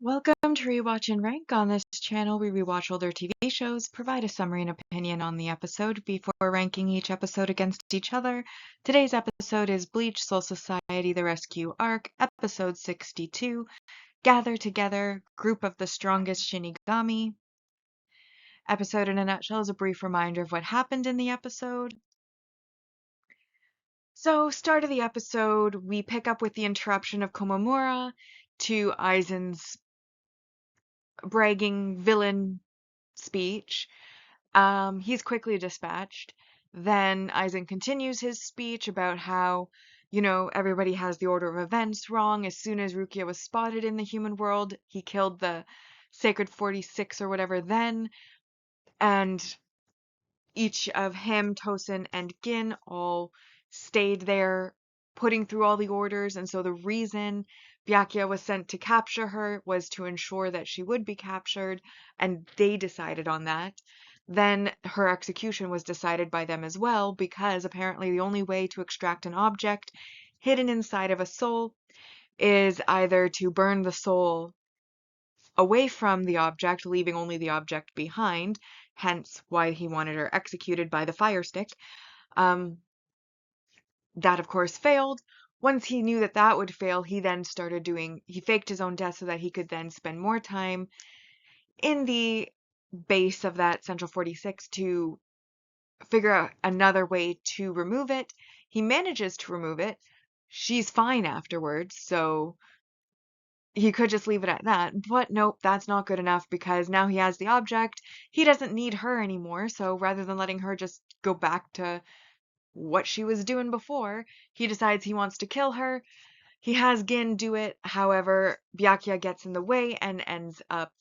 Welcome to Rewatch and Rank. On this channel, we rewatch older TV shows, provide a summary and opinion on the episode before ranking each episode against each other. Today's episode is Bleach Soul Society The Rescue Arc, Episode 62, Gather Together, Group of the Strongest Shinigami. Episode in a nutshell is a brief reminder of what happened in the episode. So, start of the episode, we pick up with the interruption of Komamura to Aizen's bragging villain speech. He's quickly dispatched. Then Aizen continues his speech about how, everybody has the order of events wrong. As soon as Rukia was spotted in the human world, he killed the Sacred 46 or whatever then. And each of him, Tosin, and Gin all stayed there, putting through all the orders. And so the reason Byakuya was sent to capture her was to ensure that she would be captured, and they decided on that. Then her execution was decided by them as well, because apparently the only way to extract an object hidden inside of a soul is either to burn the soul away from the object, leaving only the object behind, hence why he wanted her executed by the fire stick. That, of course, failed. Once he knew that that would fail, he then he faked his own death so that he could then spend more time in the base of that Central 46 to figure out another way to remove it. He manages to remove it. She's fine afterwards, so he could just leave it at that. But nope, that's not good enough because now he has the object. He doesn't need her anymore, so rather than letting her just go back to what she was doing before, he decides he wants to kill her. He has Gin do it. However, Byakuya gets in the way and ends up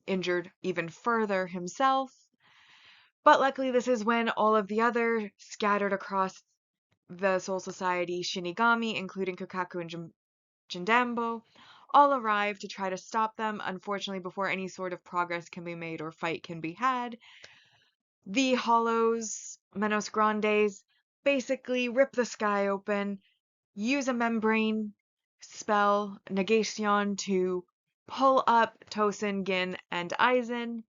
injured even further himself. But luckily, this is when all of the other scattered across the Soul Society Shinigami, including Kakaku and Jindambo, all arrive to try to stop them. Unfortunately, before any sort of progress can be made or fight can be had, the Hollows, Menos Grandes, basically rip the sky open, use a membrane spell, Negation, to pull up Tosin, Gin, and Aizen,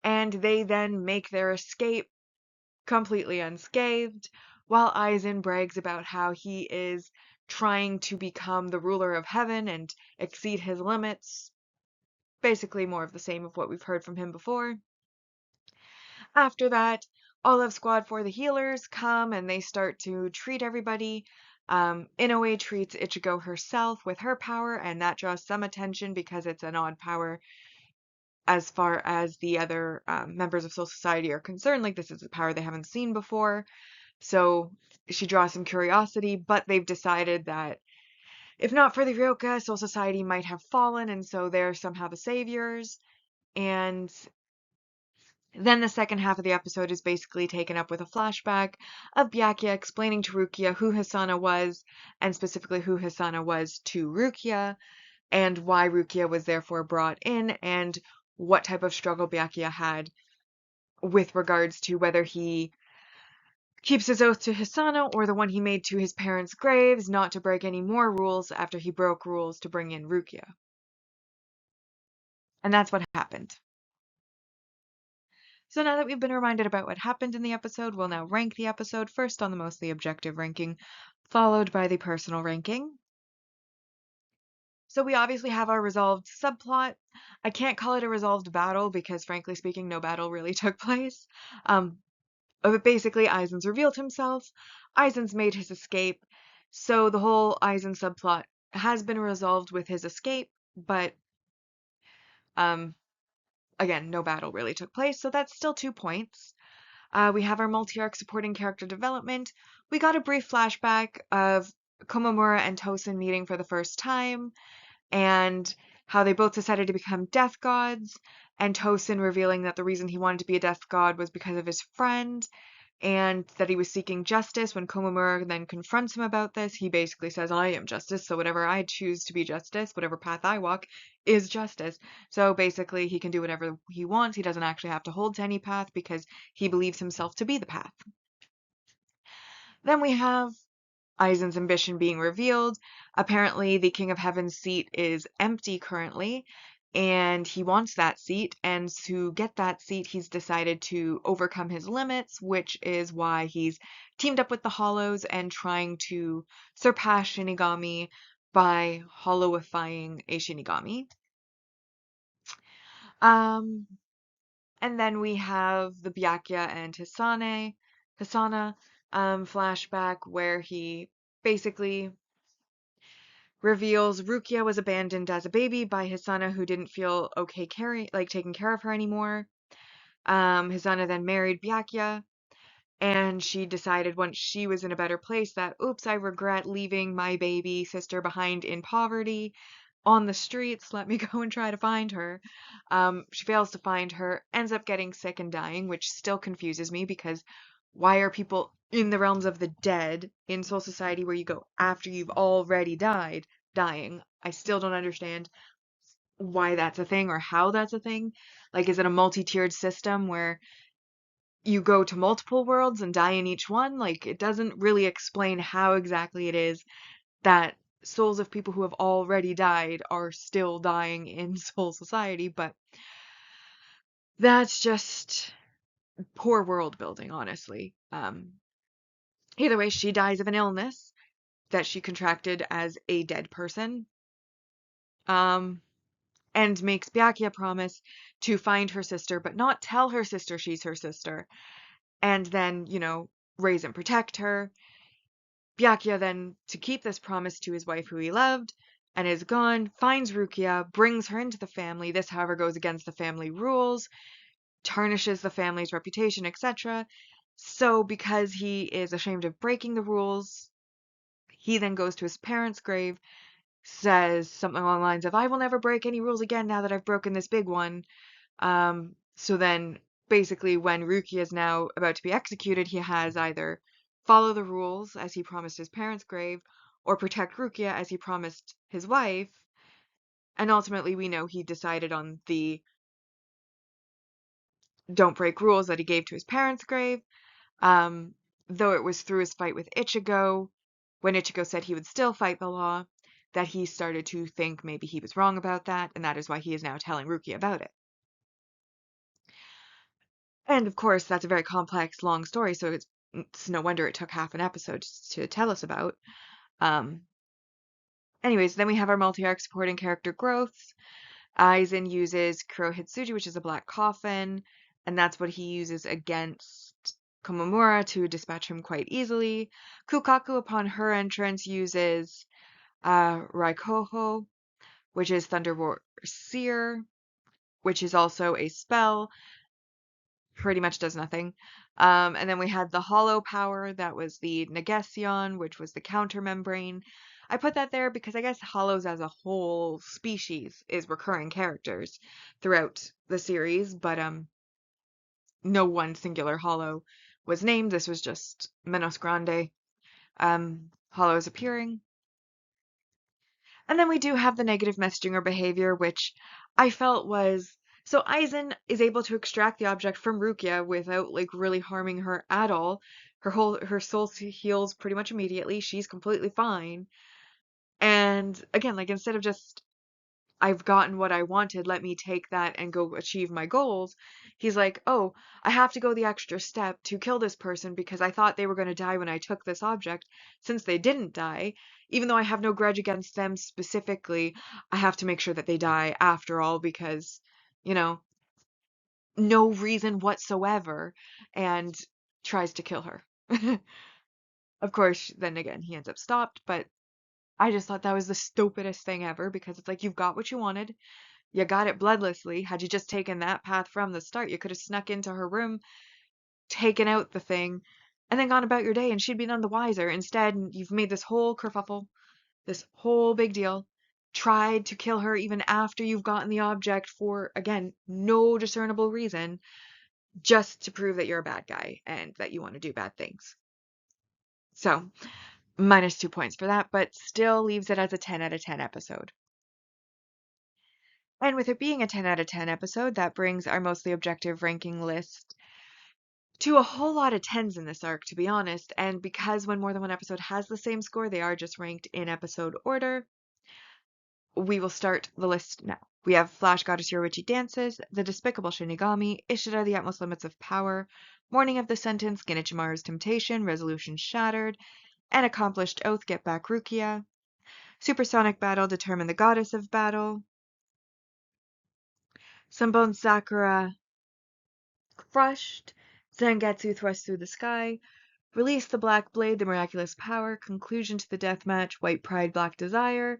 and they then make their escape completely unscathed, while Aizen brags about how he is trying to become the ruler of heaven and exceed his limits. Basically more of the same of what we've heard from him before. After that, Olive Squad for the healers come and they start to treat everybody. Inoue treats Ichigo herself with her power, and that draws some attention because it's an odd power as far as the other members of Soul Society are concerned. Like, this is a power they haven't seen before. So she draws some curiosity, but they've decided that if not for the Ryoka, Soul Society might have fallen, and so they're somehow the saviors. And then the second half of the episode is basically taken up with a flashback of Byakuya explaining to Rukia who Hisana was, and specifically who Hisana was to Rukia, and why Rukia was therefore brought in, and what type of struggle Byakuya had with regards to whether he keeps his oath to Hisana or the one he made to his parents' graves, not to break any more rules after he broke rules to bring in Rukia. And that's what happened. So now that we've been reminded about what happened in the episode, we'll now rank the episode, first on the mostly objective ranking, followed by the personal ranking. So we obviously have our resolved subplot. I can't call it a resolved battle because, frankly speaking, no battle really took place. But basically, Aizen's revealed himself. Aizen's made his escape. So the whole Aizen subplot has been resolved with his escape, but again, no battle really took place, so that's still 2 points. We have our multi-arc supporting character development. We got a brief flashback of Komamura and Tosin meeting for the first time, and how they both decided to become death gods, and Tosin revealing that the reason he wanted to be a death god was because of his friend, and that he was seeking justice. When Komamura then confronts him about this, he basically says, I am justice, so whatever I choose to be justice, whatever path I walk, is justice. So basically, he can do whatever he wants. He doesn't actually have to hold to any path because he believes himself to be the path. Then we have Aizen's ambition being revealed. Apparently, the King of Heaven's seat is empty currently, and he wants that seat. And to get that seat, he's decided to overcome his limits, which is why he's teamed up with the Hollows and trying to surpass Shinigami by hollowifying a Shinigami. Um, and then we have the Byakuya and Hisana flashback where he basically reveals Rukia was abandoned as a baby by Hisana who didn't feel okay taking care of her anymore. Hisana then married Byakuya, and she decided once she was in a better place that, oops, I regret leaving my baby sister behind in poverty on the streets. Let me go and try to find her. She fails to find her, ends up getting sick and dying, which still confuses me because why are people in the realms of the dead in Soul Society where you go after you've already died dying? I still don't understand why that's a thing or how that's a thing. Like, is it a multi-tiered system where you go to multiple worlds and die in each one? Like, it doesn't really explain how exactly it is that souls of people who have already died are still dying in Soul Society, but that's just poor world building, honestly. Either way, she dies of an illness that she contracted as a dead person, um, and makes Byakuya promise to find her sister, but not tell her sister she's her sister, and then, raise and protect her. Byakuya then, to keep this promise to his wife who he loved and is gone, finds Rukia, brings her into the family. This, however, goes against the family rules, tarnishes the family's reputation, etc. So, because he is ashamed of breaking the rules, he then goes to his parents' grave, says something along the lines of, I will never break any rules again now that I've broken this big one. So then, basically, when Rukia is now about to be executed, he has either follow the rules as he promised his parents' grave, or protect Rukia as he promised his wife. And ultimately, we know he decided on the don't break rules that he gave to his parents' grave. Um, though it was through his fight with Ichigo, when Ichigo said he would still fight the law, that he started to think maybe he was wrong about that, and that is why he is now telling Rukia about it. And of course, that's a very complex, long story, so it's no wonder it took half an episode to tell us about. Um, Anyways, then we have our multi-arc supporting character growths. Aizen uses Kurohitsuji, which is a black coffin, and that's what he uses against Komamura to dispatch him quite easily. Kukaku, upon her entrance, uses Raikoho, which is Thunder War Seer, which is also a spell. Pretty much does nothing. And then we had the hollow power, that was the Negation, which was the counter membrane. I put that there because I guess hollows as a whole species is recurring characters throughout the series, but no one singular hollow was named. This was just Menos Grande hollows appearing. And then we do have the negative messaging or behavior, which I felt was so Aizen is able to extract the object from Rukia without like really harming her at all. Her soul heals pretty much immediately. She's completely fine. And again, like instead of just I've gotten what I wanted, let me take that and go achieve my goals. He's like, oh, I have to go the extra step to kill this person because I thought they were going to die when I took this object. Since they didn't die, even though I have no grudge against them specifically, I have to make sure that they die after all because, you know, no reason whatsoever, and tries to kill her. Of course, then again, he ends up stopped, but I just thought that was the stupidest thing ever because it's like you've got what you wanted. You got it bloodlessly. Had you just taken that path from the start, you could have snuck into her room, taken out the thing, and then gone about your day and she'd be none the wiser. Instead, you've made this whole kerfuffle, this whole big deal, tried to kill her even after you've gotten the object for, again, no discernible reason, just to prove that you're a bad guy and that you want to do bad things. So, minus 2 points for that, but still leaves it as a 10 out of 10 episode. And with it being a 10 out of 10 episode, that brings our mostly objective ranking list to a whole lot of tens in this arc, to be honest, and because when more than one episode has the same score, they are just ranked in episode order. We will start the list now. We have Flash Goddess Yoruichi Dances, The Despicable Shinigami, Ishida The Utmost Limits of Power, Morning of the Sentence, Genichimaru's Temptation, Resolution Shattered, An Accomplished Oath, Get Back Rukia, Supersonic Battle, Determine the Goddess of Battle, Sunbone Sakura, Crushed, Zangetsu Thrust Through the Sky, Release the Black Blade, The Miraculous Power, Conclusion to the Deathmatch, White Pride, Black Desire,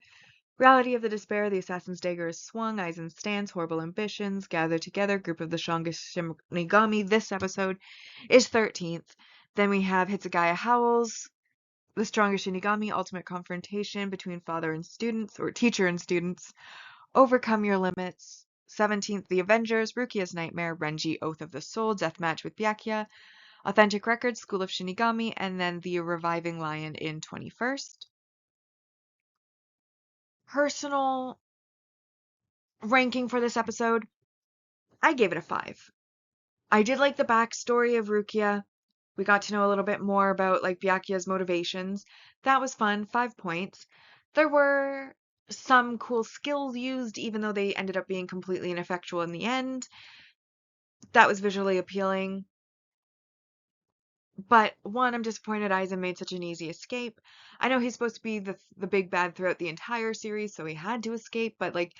Reality of the Despair, The Assassin's Dagger is Swung, Aizen Stands, Horrible Ambitions, Gather Together, Group of the Strongest Shinigami. This episode is 13th. Then we have Hitsugaya Howls, The Strongest Shinigami, Ultimate Confrontation between father and students, or teacher and students, Overcome Your Limits. 17th, The Avengers, Rukia's Nightmare, Renji, Oath of the Soul, Deathmatch with Byakuya, Authentic Records, School of Shinigami, and then The Reviving Lion in 21st. Personal ranking for this episode, I gave it a 5. I did like the backstory of Rukia. We got to know a little bit more about like Byakuya's motivations. That was fun, 5 points. There were some cool skills used, even though they ended up being completely ineffectual in the end. That was visually appealing. But one, I'm disappointed Aizen made such an easy escape. I know he's supposed to be the big bad throughout the entire series, so he had to escape, but like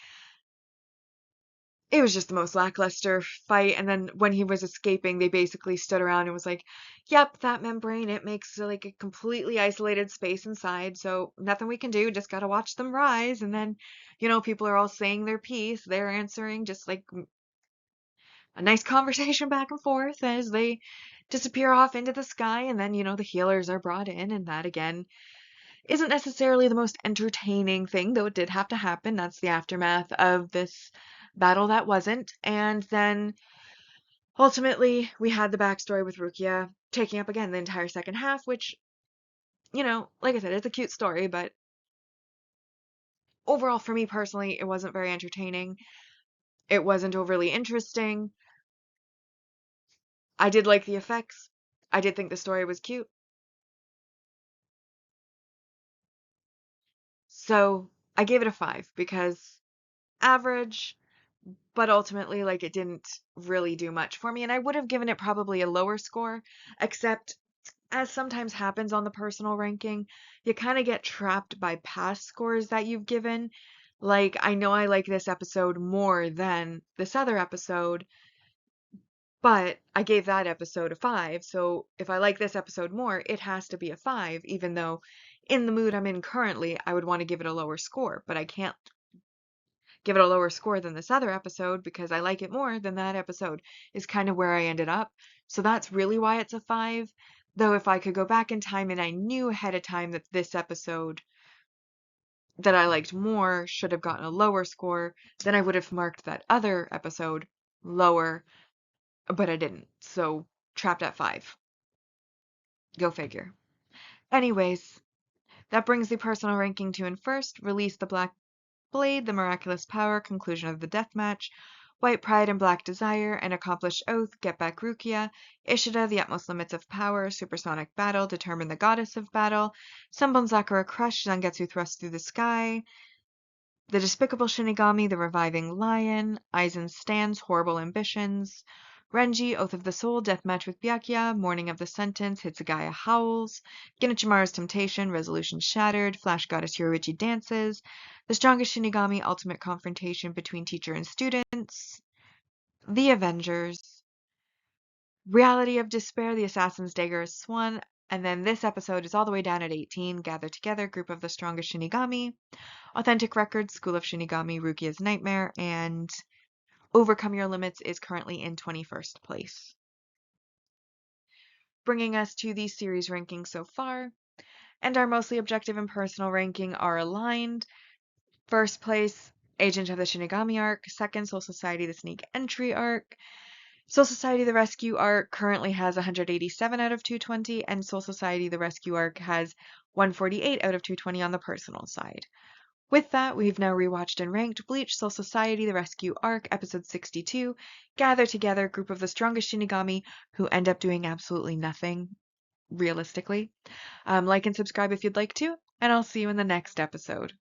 it was just the most lackluster fight. And then when he was escaping, they basically stood around and was like, yep, that membrane, it makes like a completely isolated space inside. So nothing we can do, just gotta watch them rise. And then, people are all saying their piece. They're answering just like a nice conversation back and forth as they disappear off into the sky. And then, the healers are brought in. And that again isn't necessarily the most entertaining thing, though it did have to happen. That's the aftermath of this battle that wasn't. And then ultimately, we had the backstory with Rukia taking up again the entire second half, which, like I said, it's a cute story, but overall, for me personally, it wasn't very entertaining. It wasn't overly interesting. I did like the effects. I did think the story was cute. So I gave it a 5 because average, but ultimately, like, it didn't really do much for me. And I would have given it probably a lower score, except as sometimes happens on the personal ranking, you kind of get trapped by past scores that you've given. Like, I know I like this episode more than this other episode, but I gave that episode a 5. So if I like this episode more, it has to be a 5, even though in the mood I'm in currently, I would want to give it a lower score, but I can't give it a lower score than this other episode because I like it more than that episode is kind of where I ended up. So that's really why it's a 5. Though if I could go back in time and I knew ahead of time that this episode that I liked more should have gotten a lower score, then I would have marked that other episode lower, but I didn't. So trapped at 5. Go figure. Anyways, that brings the personal ranking to in first, Release the Black Blade, The Miraculous Power, Conclusion of the Deathmatch, White Pride and Black Desire, An Accomplished Oath, Get Back Rukia, Ishida, The Utmost Limits of Power, Supersonic Battle, Determine the Goddess of Battle, Sunbone Sakura Crush, Zangetsu Thrust Through the Sky, The Despicable Shinigami, The Reviving Lion, Aizen Stands, Horrible Ambitions, Renji, Oath of the Soul, Deathmatch with Byakuya, Morning of the Sentence, Hitsugaya Howls, Genichimaru's Temptation, Resolution Shattered, Flash Goddess Yoruichi Dances, The Strongest Shinigami, Ultimate Confrontation between Teacher and Students, The Avengers, Reality of Despair, The Assassin's Dagger is Swan, and then this episode is all the way down at 18, Gather Together, Group of the Strongest Shinigami, Authentic Records, School of Shinigami, Rukia's Nightmare, and Overcome Your Limits is currently in 21st place. Bringing us to the series rankings so far, and our mostly objective and personal ranking are aligned. First place, Agent of the Shinigami arc. Second, Soul Society the Sneak Entry arc. Soul Society the Rescue arc currently has 187 out of 220, and Soul Society the Rescue arc has 148 out of 220 on the personal side. With that, we've now rewatched and ranked Bleach Soul Society The Rescue Arc, episode 62, Gather Together, group of the strongest Shinigami who end up doing absolutely nothing, realistically. Like and subscribe if you'd like to, and I'll see you in the next episode.